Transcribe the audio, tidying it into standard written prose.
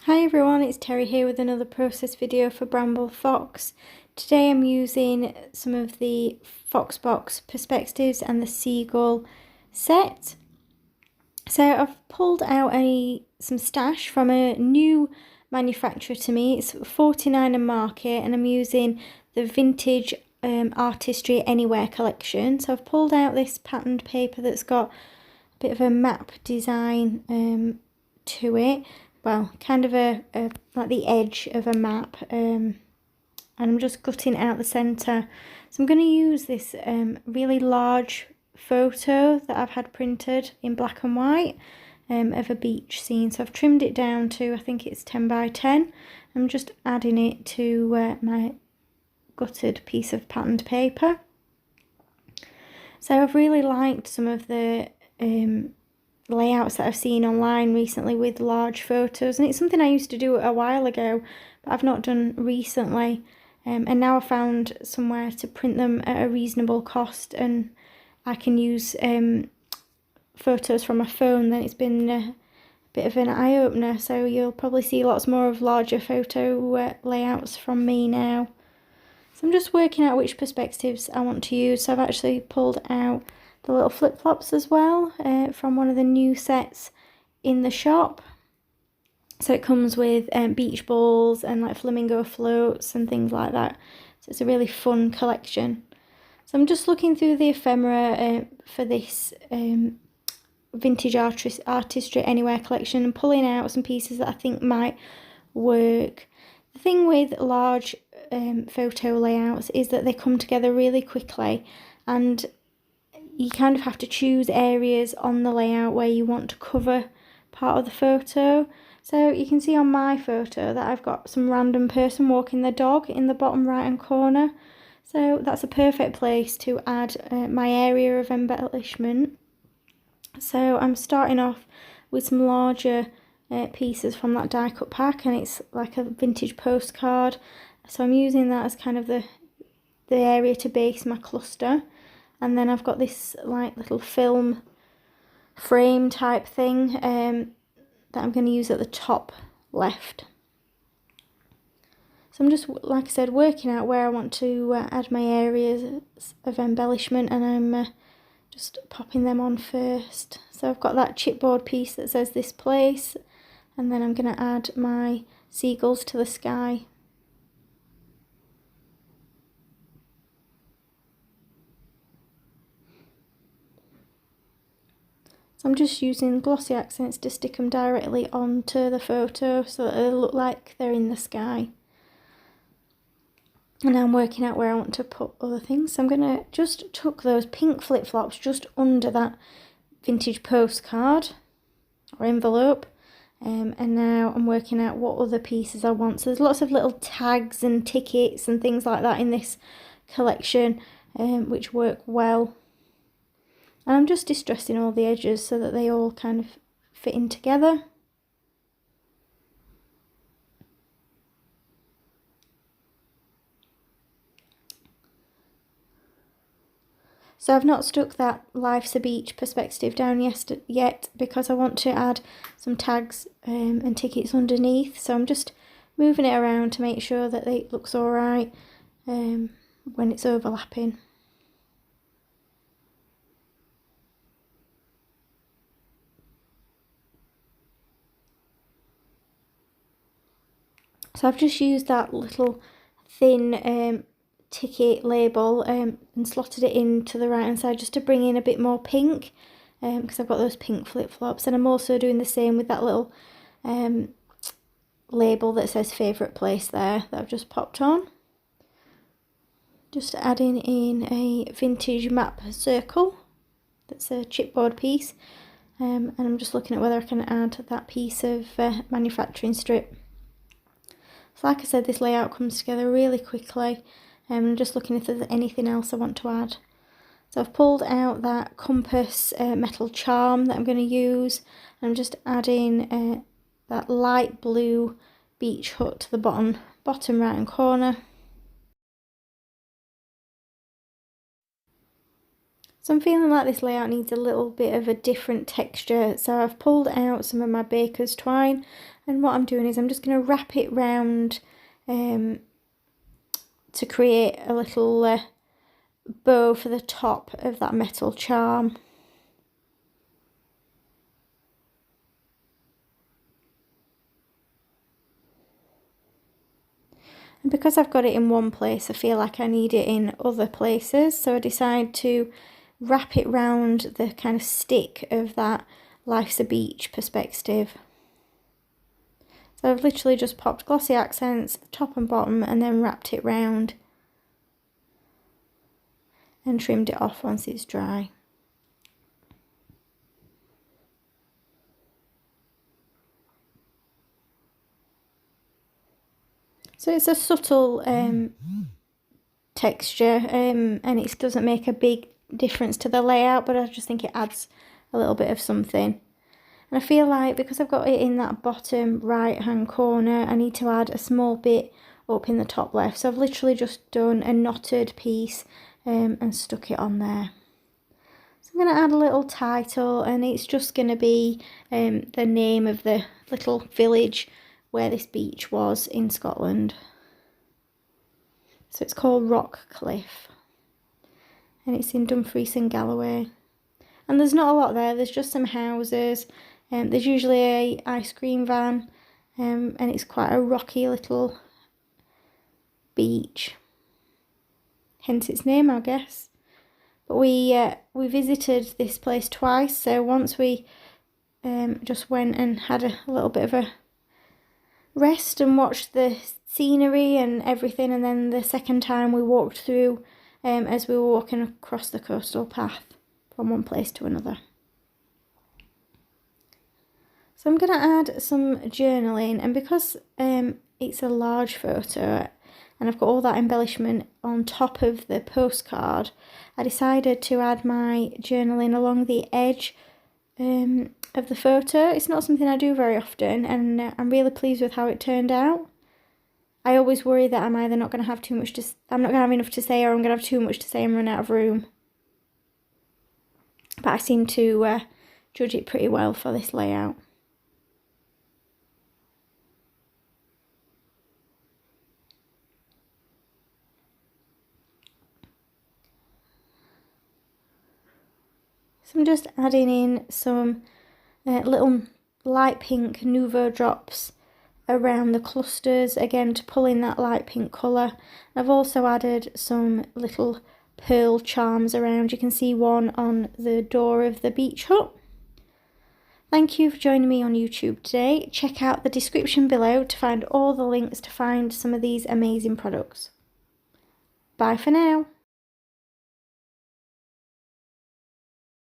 Hi everyone, it's Terry here with another process video for Bramble Fox. Today I'm using some of the Foxbox perspectives and the Seagull set. So I've pulled out some stash from a new manufacturer to me. It's 49 and Market, and I'm using the Vintage Artistry Anywhere collection. So I've pulled out this patterned paper that's got a bit of a map design to it. Well, kind of like the edge of a map, and I'm just cutting out the centre. So I'm going to use this really large photo that I've had printed in black and white of a beach scene. So I've trimmed it down to, I think it's 10 by 10. I'm just adding it to my gutted piece of patterned paper. So I've really liked some of the layouts that I've seen online recently with large photos, and it's something I used to do a while ago but I've not done recently, and now I found somewhere to print them at a reasonable cost, and I can use photos from my phone. Then it's been a bit of an eye-opener, so you'll probably see lots more of larger photo layouts from me now. So I'm just working out which perspectives I want to use. So I've actually pulled out the little flip-flops as well from one of the new sets in the shop. So it comes with beach balls and like flamingo floats and things like that. So it's a really fun collection. So I'm just looking through the ephemera for this Vintage Artistry Anywhere collection and pulling out some pieces that I think might work. The thing with large photo layouts is that they come together really quickly, and you kind of have to choose areas on the layout where you want to cover part of the photo. So you can see on my photo that I've got some random person walking their dog in the bottom right hand corner. So that's a perfect place to add my area of embellishment. So I'm starting off with some larger pieces from that die cut pack, and it's like a vintage postcard. So I'm using that as kind of the area to base my cluster. And then I've got this like little film frame type thing that I'm going to use at the top left. So I'm just, like I said, working out where I want to add my areas of embellishment, and I'm just popping them on first. So I've got that chipboard piece that says this place, and then I'm going to add my seagulls to the sky. So I'm just using glossy accents to stick them directly onto the photo so that they look like they're in the sky. And now I'm working out where I want to put other things. So I'm going to just tuck those pink flip-flops just under that vintage postcard or envelope. And now I'm working out what other pieces I want. So there's lots of little tags and tickets and things like that in this collection, which work well. And I'm just distressing all the edges so that they all kind of fit in together. So I've not stuck that Life's a Beach perspective down yet because I want to add some tags and tickets underneath. So I'm just moving it around to make sure that it looks alright when it's overlapping. So I've just used that little thin ticket label and slotted it into the right hand side just to bring in a bit more pink, because I've got those pink flip-flops, and I'm also doing the same with that little label that says favourite place there that I've just popped on. Just adding in a vintage map circle that's a chipboard piece, and I'm just looking at whether I can add that piece of manufacturing strip. So like I said, this layout comes together really quickly. I'm just looking if there's anything else I want to add. So I've pulled out that compass metal charm that I'm going to use. I'm just adding that light blue beach hut to the bottom right hand corner. So I'm feeling like this layout needs a little bit of a different texture. So I've pulled out some of my baker's twine, and what I'm doing is I'm just going to wrap it round to create a little bow for the top of that metal charm. And because I've got it in one place, I feel like I need it in other places, so I decide to wrap it round the kind of stick of that Life's a Beach perspective. So I've literally just popped glossy accents, top and bottom, and then wrapped it round and trimmed it off once it's dry. So it's a subtle texture, and it doesn't make a big difference to the layout, but I just think it adds a little bit of something. And I feel like because I've got it in that bottom right hand corner, I need to add a small bit up in the top left. So I've literally just done a knotted piece and stuck it on there. So I'm going to add a little title, and it's just going to be the name of the little village where this beach was in Scotland. So it's called Rockcliffe, and it's in Dumfries and Galloway. And there's not a lot there, there's just some houses, there's usually a ice cream van, and it's quite a rocky little beach, hence its name, I guess. But we visited this place twice, so once we just went and had a little bit of a rest and watched the scenery and everything, and then the second time we walked through as we were walking across the coastal path from one place to another. So I'm going to add some journaling, and because it's a large photo and I've got all that embellishment on top of the postcard, I decided to add my journaling along the edge of the photo. It's not something I do very often, and I'm really pleased with how it turned out. I always worry that I'm either not going to have too much to, I'm not going to have enough to say, or I'm going to have too much to say and run out of room. But I seem to judge it pretty well for this layout. So I'm just adding in some little light pink Nouveau drops around the clusters, again to pull in that light pink colour. I've also added some little pearl charms around. You can see one on the door of the beach hut. Thank you for joining me on YouTube today. Check out the description below to find all the links to find some of these amazing products. Bye for now.